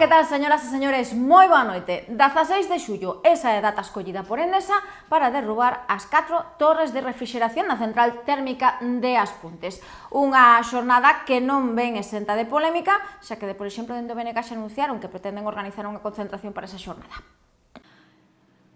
que tal, señoras e señores? Moi boa noite. 16 de xullo, esa é a data escollida por Endesa para derrubar as 4 torres de refrixeración na central térmica de As Pontes. Unha xornada que non ven exenta de polémica, xa que, por exemplo, dende o BNG xa anunciaron que pretenden organizar unha concentración para esa xornada.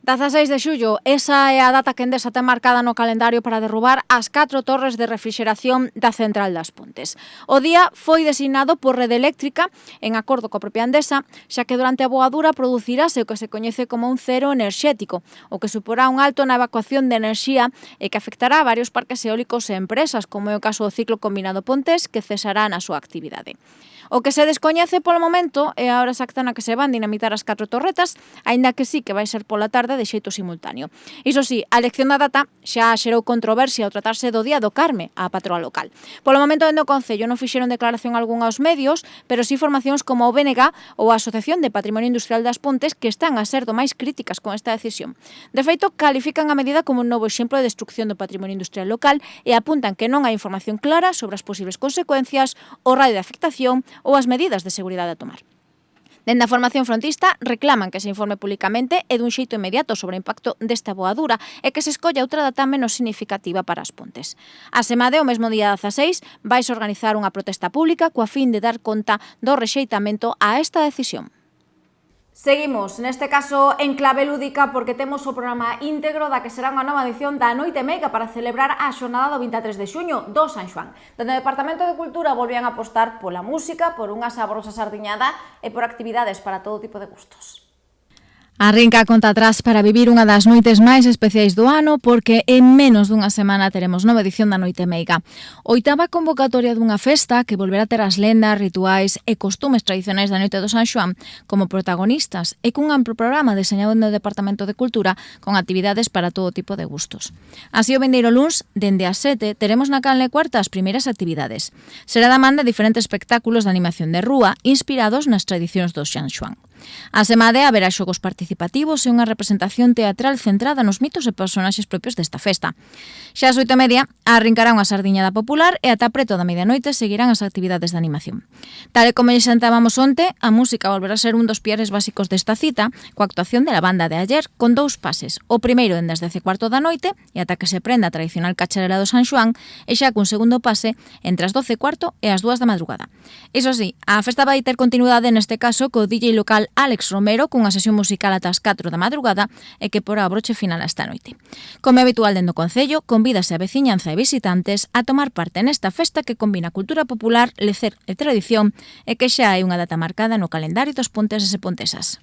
16 de xullo, esa é a data que Endesa ten marcada no calendario para derrubar as 4 torres de refrixeración da central das Pontes. O día foi designado por Rede Eléctrica en acordo coa propia Endesa, xa que durante a boadura producirase o que se coñece como un cero enerxético, o que suporá un alto na evacuación de enerxía e que afectará a varios parques eólicos e empresas, como é o caso do ciclo combinado Pontes, que cesará na súa actividade. O que se descoñece polo momento é a hora exacta na que se van dinamitar as 4 torretas, aínda que sí que vai ser pola tarde de xeito simultáneo. Iso sí, a elección da data xa xerou controversia ao tratarse do Día do Carme, a patroa local. Polo momento, dende o Concello non fixeron declaración algunha aos medios, pero sí formacións como o BNG ou a Asociación de Patrimonio Industrial das Pontes, que están a ser do máis críticas con esta decisión. De feito, califican a medida como un novo exemplo de destrucción do patrimonio industrial local e apuntan que non hai información clara sobre as posibles consecuencias, o radio de afectación ou as medidas de seguridade a tomar. Dende a formación frontista reclaman que se informe públicamente e dun xeito inmediato sobre o impacto desta boadura e que se escolla outra data menos significativa para As Pontes. A Semade, o mesmo día 16, vais organizar unha protesta pública coa fin de dar conta do rexeitamento a esta decisión. Seguimos, neste caso, en clave lúdica, porque temos o programa íntegro da que será unha nova edición da Noite Meiga para celebrar a xornada do 23 de xuño do San Xoán. Dende o Departamento de Cultura volvían a apostar pola música, por unha saborosa sardiñada e por actividades para todo tipo de gustos. Arrinca a conta atrás para vivir unha das noites máis especiais do ano, porque en menos dunha semana teremos nova edición da Noite Meiga. Oitava convocatoria dunha festa que volverá a ter as lendas, rituais e costumes tradicionais da Noite do San Xoán como protagonistas e cun amplo programa deseñado no Departamento de Cultura con actividades para todo tipo de gustos. Así, o vindeiro luns, dende as 7, teremos na canle cuarta as primeiras actividades. Será da man de diferentes espectáculos de animación de rúa inspirados nas tradicións do San Xoán. A Semade haberá xogos participativos e unha representación teatral centrada nos mitos e personaxes propios desta festa. Xa ás 8:30 arrincará unha sardiñada popular e ata preto da medianoite seguirán as actividades de animación. Tal e como lle xantábamos onte, a música volverá a ser un dos piares básicos desta cita, coa actuación de la banda de ayer con 2 pases, o primeiro dende as 10:15 da noite e ata que se prenda a tradicional cacharela do San Xoán e xa cun segundo pase entre as 12:15 e as 2 da madrugada. Iso sí, a festa vai ter continuidade neste caso co DJ local Alex Romero cunha sesión musical ata as 4 da madrugada e que porá a broche final esta noite. Como é habitual dentro do Concello, convídase a veciñanza e visitantes a tomar parte nesta festa que combina cultura popular, lecer e tradición e que xa hai unha data marcada no calendario dos ponteses e pontesas.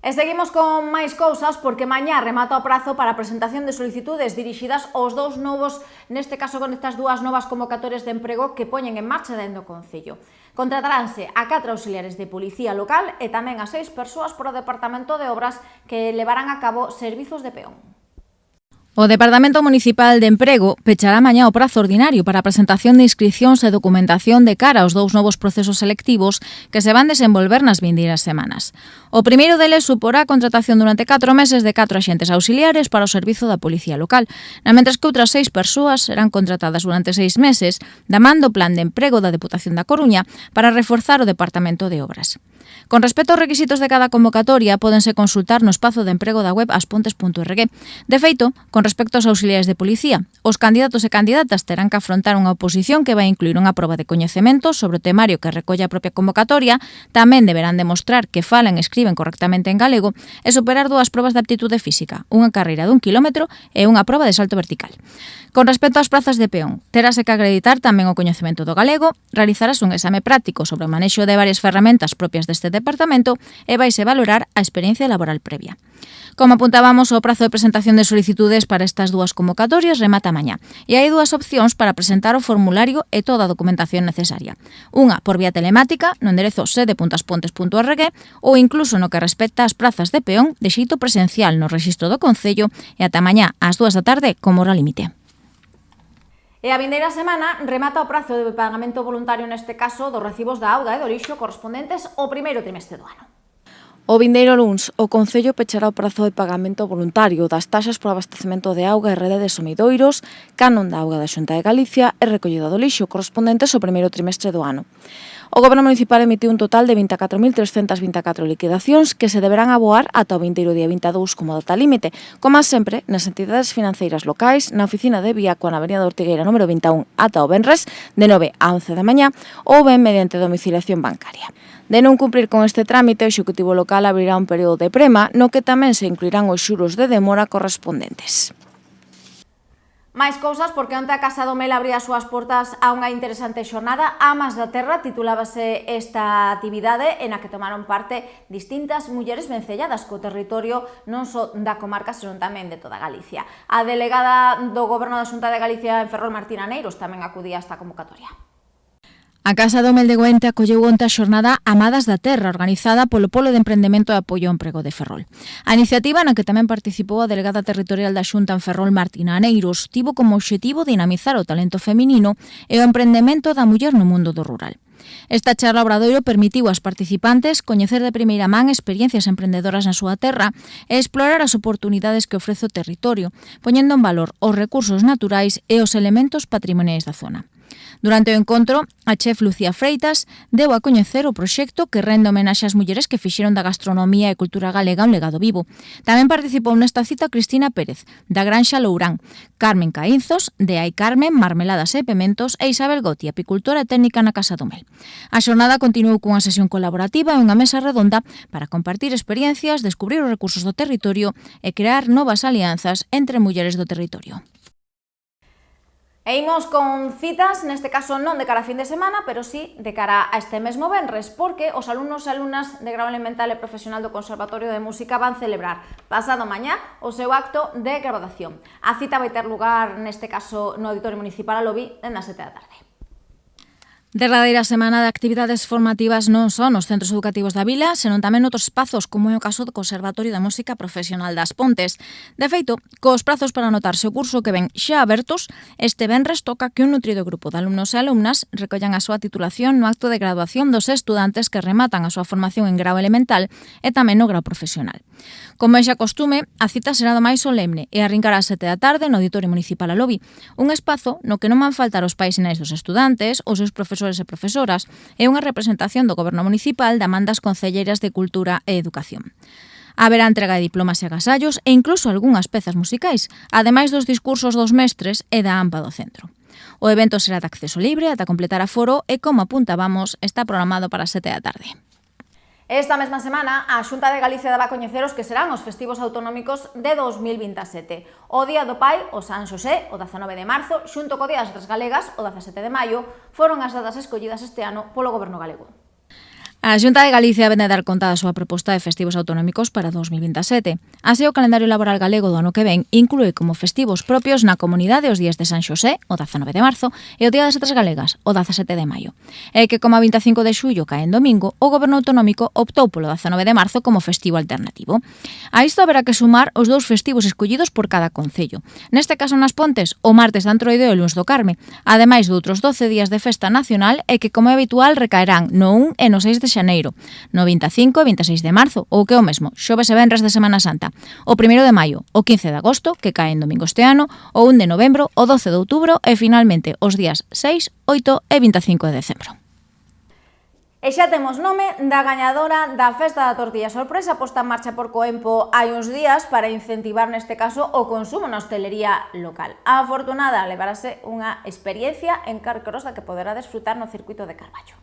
E seguimos con máis cousas porque mañá remata o prazo para a presentación de solicitudes dirixidas aos 2 novos, neste caso con estas 2 novas convocatorias de emprego que poñen en marcha dentro do Concello. Contrataránse a 4 auxiliares de policía local e tamén a 6 persoas por o Departamento de Obras que levarán a cabo servizos de peón. O Departamento Municipal de Emprego pechará mañá o prazo ordinario para a presentación de inscricións e documentación de cara aos 2 novos procesos selectivos que se van desenvolver nas vindeiras semanas. O primeiro deles suporá a contratación durante 4 meses de 4 axentes auxiliares para o servizo da Policía Local, mentres que outras 6 persoas serán contratadas durante 6 meses da man do Plan de Emprego da Deputación da Coruña para reforzar o Departamento de Obras. Con respecto aos requisitos de cada convocatoria, pódense consultar no espazo de emprego da web aspontes.org. De feito, con respecto aos auxiliares de policía, os candidatos e candidatas terán que afrontar unha oposición que vai incluir unha proba de coñecementos sobre o temario que recolle a propia convocatoria, tamén deberán demostrar que falan e escriben correctamente en galego e superar 2 probas de aptitude física, unha carreira de 1 kilómetro e unha proba de salto vertical. Con respecto ás prazas de peón, terase que acreditar tamén o coñecemento do galego, realizarás un exame práctico sobre o manexo de varias ferramentas propias deste departamento e vaise valorar a experiencia laboral previa. Como apuntábamos, o prazo de presentación de solicitudes para estas 2 convocatorias remata mañá e hai 2 opcións para presentar o formulario e toda a documentación necesaria. Unha por vía telemática no enderezo sede.aspontes.org ou incluso no que respecta ás prazas de peón de xeito presencial no rexistro do Concello e ata mañá ás 2 da tarde como hora límite. E a vindeira semana remata o prazo de pagamento voluntario neste caso dos recibos da auga e do lixo correspondentes ao primeiro trimestre do ano. O vindeiro luns, o Concello pechará o prazo de pagamento voluntario das taxas por abastecemento de auga e rede de sumidoiros, canon da auga da Xunta de Galicia e recollida do lixo correspondentes ao primeiro trimestre do ano. O Goberno Municipal emitiu un total de 24.324 liquidacións que se deberán aboar ata o vindeiro día 22 como data límite, como sempre nas entidades financeiras locais, na oficina de Viaco na Avenida de Ortigueira número 21 ata o venres de 9 a 11 da mañá ou ben mediante domiciliación bancaria. De non cumprir con este trámite, o Executivo local abrirá un período de prema no que tamén se incluirán os xuros de demora correspondentes. Máis cousas, porque onte a Casa do Mel abría as súas portas a unha interesante xornada Amas da Terra, titulábase esta actividade en a que tomaron parte distintas mulleres vencelladas co territorio non só da comarca, senón tamén de toda Galicia. A delegada do Goberno da Xunta de Galicia en Ferrol, Martina Neiros, tamén acudía a esta convocatoria. A Casa do Mel de Goente acolleu onte a xornada Amadas da Terra, organizada polo Polo de Emprendemento e Apoio ao Emprego de Ferrol. A iniciativa, na que tamén participou a delegada territorial da Xunta en Ferrol, Martina Neiros, tivo como obxectivo dinamizar o talento feminino e o emprendemento da muller no mundo do rural. Esta charla obradoiro permitiu ás participantes coñecer de primeira man experiencias emprendedoras na súa terra e explorar as oportunidades que ofrece o territorio, poñendo en valor os recursos naturais e os elementos patrimoniais da zona. Durante o encontro, a chef Lucía Freitas deu a coñecer o proxecto que rende homenaxe ás mulleres que fixeron da gastronomía e cultura galega un legado vivo. Tamén participou nesta cita Cristina Pérez, da Granxa Lourán, Carmen Caínzos, de Ai Carmen, Marmeladas e Pementos, e Isabel Goti, apicultora e técnica na Casa do Mel. A xornada continuou cunha sesión colaborativa e unha mesa redonda para compartir experiencias, descubrir os recursos do territorio e crear novas alianzas entre mulleres do territorio. E imos con citas, neste caso non de cara a fin de semana, pero sí de cara a este mesmo venres, porque os alumnos e alumnas de grau elemental e profesional do Conservatorio de Música van celebrar pasado mañá o seu acto de graduación. A cita vai ter lugar, neste caso, no Auditorio Municipal Alobi, dende as 7 da tarde. Derradeira semana de actividades formativas non só nos centros educativos da vila, senón tamén noutros espazos, como é o caso do Conservatorio da Música Profesional das Pontes. De feito, cos prazos para anotarse o curso que ven xa abertos, este venres toca que un nutrido grupo de alumnos e alumnas recollan a súa titulación no acto de graduación dos estudantes que rematan a súa formación en grau elemental e tamén no grau profesional. Como é xa costume, a cita será do máis solemne e arrincará ás 7 da tarde no Auditorio Municipal Alobi, un espazo no que non van faltar os pais e nais dos estudantes, os seus profesores e profesoras, e unha representación do Goberno Municipal da man das concelleiras de Cultura e Educación. Haberá entrega de diplomas e agasallos e incluso algunhas pezas musicais, ademais dos discursos dos mestres e da AMPA do centro. O evento será de acceso libre ata completar aforo e, como apuntábamos, está programado para as 7 da tarde. Esta mesma semana, a Xunta de Galicia daba a coñecer os que serán os festivos autonómicos de 2027. O Día do Pai, o San Xosé, o 19 de marzo, xunto co Día das Letras Galegas, o 17 de maio, foron as datas escollidas este ano polo Goberno galego. A Xunta de Galicia vén de dar conta da súa proposta de festivos autonómicos para 2027. Así, o calendario laboral galego do ano que ven inclúe como festivos propios na comunidade os días de San Xosé, o 19 de marzo, e o Día das Letras Galegas, o 17 de maio. E que, como a 25 de xullo cae en domingo, o Goberno autonómico optou polo 19 de marzo como festivo alternativo. A isto haberá que sumar os dous festivos escollidos por cada concello. Neste caso, nas Pontes, o martes de Antroido e o luns do Carme, ademais de outros 12 días de festa nacional e que, como é habitual, recaerán no 1 e no 6 de xaneiro, no 25 e 26 de marzo, ou que é o mesmo, xoves e venres de Semana Santa, o 1 de maio, o 15 de agosto, que cae en domingo este ano, o 1 de novembro, o 12 de outubro e, finalmente, os días 6, 8 e 25 de decembro. E xa temos nome da gañadora da Festa da Tortilla Sorpresa posta en marcha por Coempo hai uns días para incentivar, neste caso, o consumo na hostelería local. A afortunada levarase unha experiencia en Carcross da que poderá desfrutar no circuito de Carballo.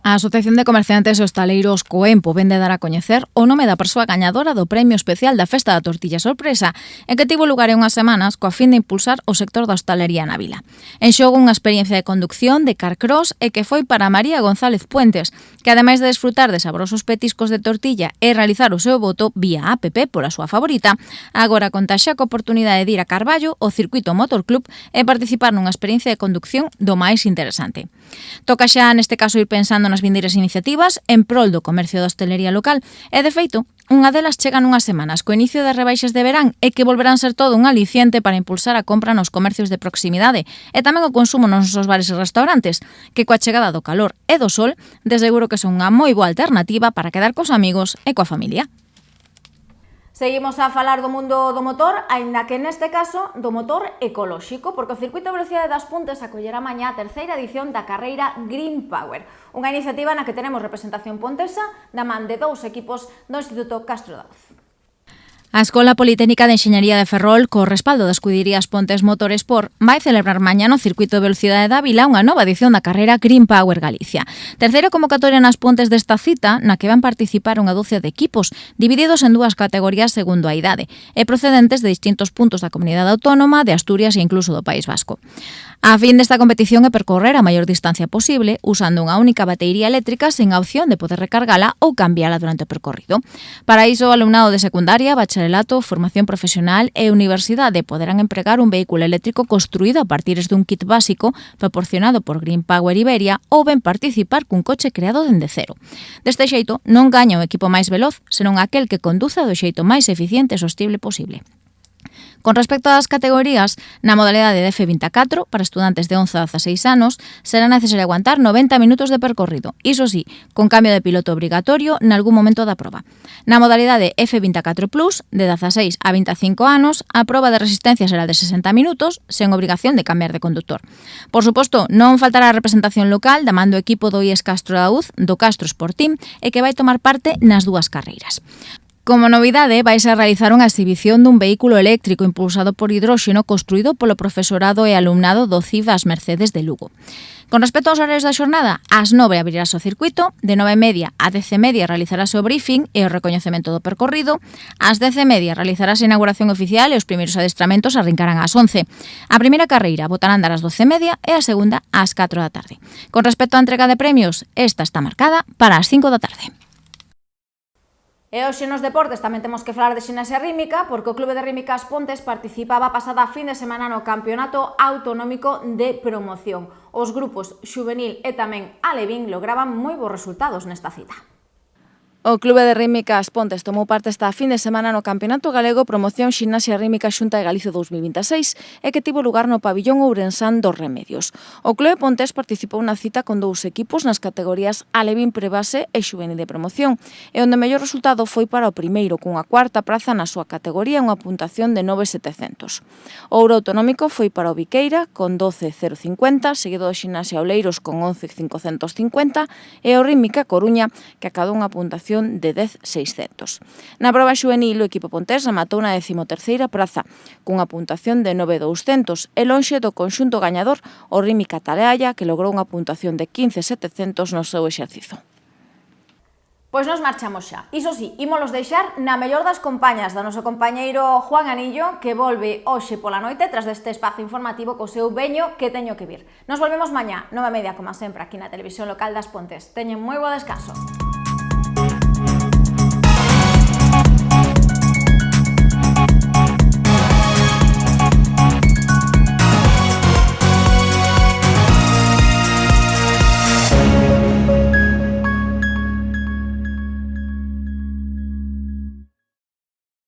A Asociación de Comerciantes e Hostaleiros Coempo vende dar a coñecer o nome da persoa gañadora do Premio Especial da Festa da Tortilla Sorpresa, en que tivo lugar en unhas semanas coa fin de impulsar o sector da hostalería na vila. En xogo unha experiencia de conducción de Carcross e que foi para María González Puentes, que ademais de desfrutar de sabrosos petiscos de tortilla e realizar o seu voto vía app pola súa favorita, agora conta xa coa oportunidade de ir a Carballo, o Circuito Motor Club, e participar nunha experiencia de conducción do máis interesante. Toca xa neste caso ir pensando nas vindeiras iniciativas en prol do comercio da hostelería local e, de feito, unha delas chega nunhas semanas co inicio das rebaixas de verán e que volverán ser todo un aliciente para impulsar a compra nos comercios de proximidade e tamén o consumo nos nosos bares e restaurantes, que coa chegada do calor e do sol, de seguro que son unha moi boa alternativa para quedar cos amigos e coa familia. Seguimos a falar do mundo do motor, aínda que neste caso do motor ecolóxico, porque o Circuito de Velocidade das Pontes acollerá mañá a terceira edición da carreira Green Power, unha iniciativa na que tenemos representación pontesa da man de dous equipos do Instituto Castro Daouz. A Escola Politécnica de Enxeñaría de Ferrol, co respaldo das escuderías Pontes Motorsport, vai celebrar mañá no Circuito de Velocidade de Ávila unha nova edición da carreira Green Power Galicia. Terceira convocatoria nas Pontes desta cita, na que van participar unha dúcia de equipos, divididos en dúas categorías segundo a idade, e procedentes de distintos puntos da Comunidade Autónoma, de Asturias e incluso do País Vasco. A fin desta competición é percorrer a maior distancia posible usando unha única batería eléctrica sen a opción de poder recargala ou cambiala durante o percorrido. Para iso, o alumnado de secundaria, bacharelato, formación profesional e universidade poderán empregar un vehículo eléctrico construído a partir dun kit básico proporcionado por Green Power Iberia ou ben participar cun coche creado dende cero. Deste xeito, non gaña o equipo máis veloz, senón aquel que conduza do xeito máis eficiente e sostible posible. Con respecto ás categorías, na modalidade de F24, para estudantes de 11 a 16 anos, será necesario aguantar 90 minutos de percorrido, iso sí, con cambio de piloto obrigatorio nalgún momento da proba. Na modalidade F24+, de 16 a 25 anos, a proba de resistencia será de 60 minutos, sen obrigación de cambiar de conductor. Por suposto, non faltará a representación local da man do equipo do IES Castro Daouz, do Castro Sport Team, e que vai tomar parte nas dúas carreiras. Como novidade, vais a realizar unha exhibición dun vehículo eléctrico impulsado por hidróxeno construído polo profesorado e alumnado do CIV das Mercedes de Lugo. Con respecto aos horarios da xornada, ás 9 abrirás o circuito, de 9:30 a 10:30 realizarase o briefing e o recoñecemento do percorrido, ás 10:30 realizarase a inauguración oficial e os primeiros adestramentos arrincarán ás 11. A primeira carreira botará a andar ás 12:30 e a segunda ás 4 da tarde. Con respecto á entrega de premios, esta está marcada para as 5 da tarde. E hoxe nos deportes tamén temos que falar de ximnasia rítmica, porque o Clube de Rítmica As Pontes participaba a pasada fin de semana no Campeonato Autonómico de Promoción. Os grupos xuvenil e tamén alevín lograban moi bons resultados nesta cita. O Clube de Rítmica As Pontes tomou parte esta fin de semana no Campeonato Galego Promoción Ximnasia Rítmica Xunta de Galicia 2026 e que tivo lugar no pabillón ourensán dos Remedios. O Clube Pontes participou na cita con dous equipos nas categorías alevín prebase e xuvenil de promoción, e onde o mellor resultado foi para o primeiro, cunha cuarta praza na súa categoría e unha puntuación de 9.700. O ouro autonómico foi para o Viqueira con 12.050, seguido do Ximnasia Oleiros con 11.550 e o Rítmica Coruña, que acadou unha puntuación de 10.600. Na proba xuvenil, o equipo pontés rematou na 13ª praza, cunha puntuación de 9.200 e lonxe do conxunto gañador, o Rítmica Talealla, que logrou unha puntuación de 15.700 no seu exercizo. Pois nos marchamos xa. Iso sí, ímolos deixar na mellor das compañas do noso compañeiro Juan Anillo, que volve hoxe pola noite tras deste espazo informativo co seu veño Que teño que vir. Nos volvemos mañá, 9:30, como sempre, aquí na televisión local das Pontes. Teñen moi bo descanso.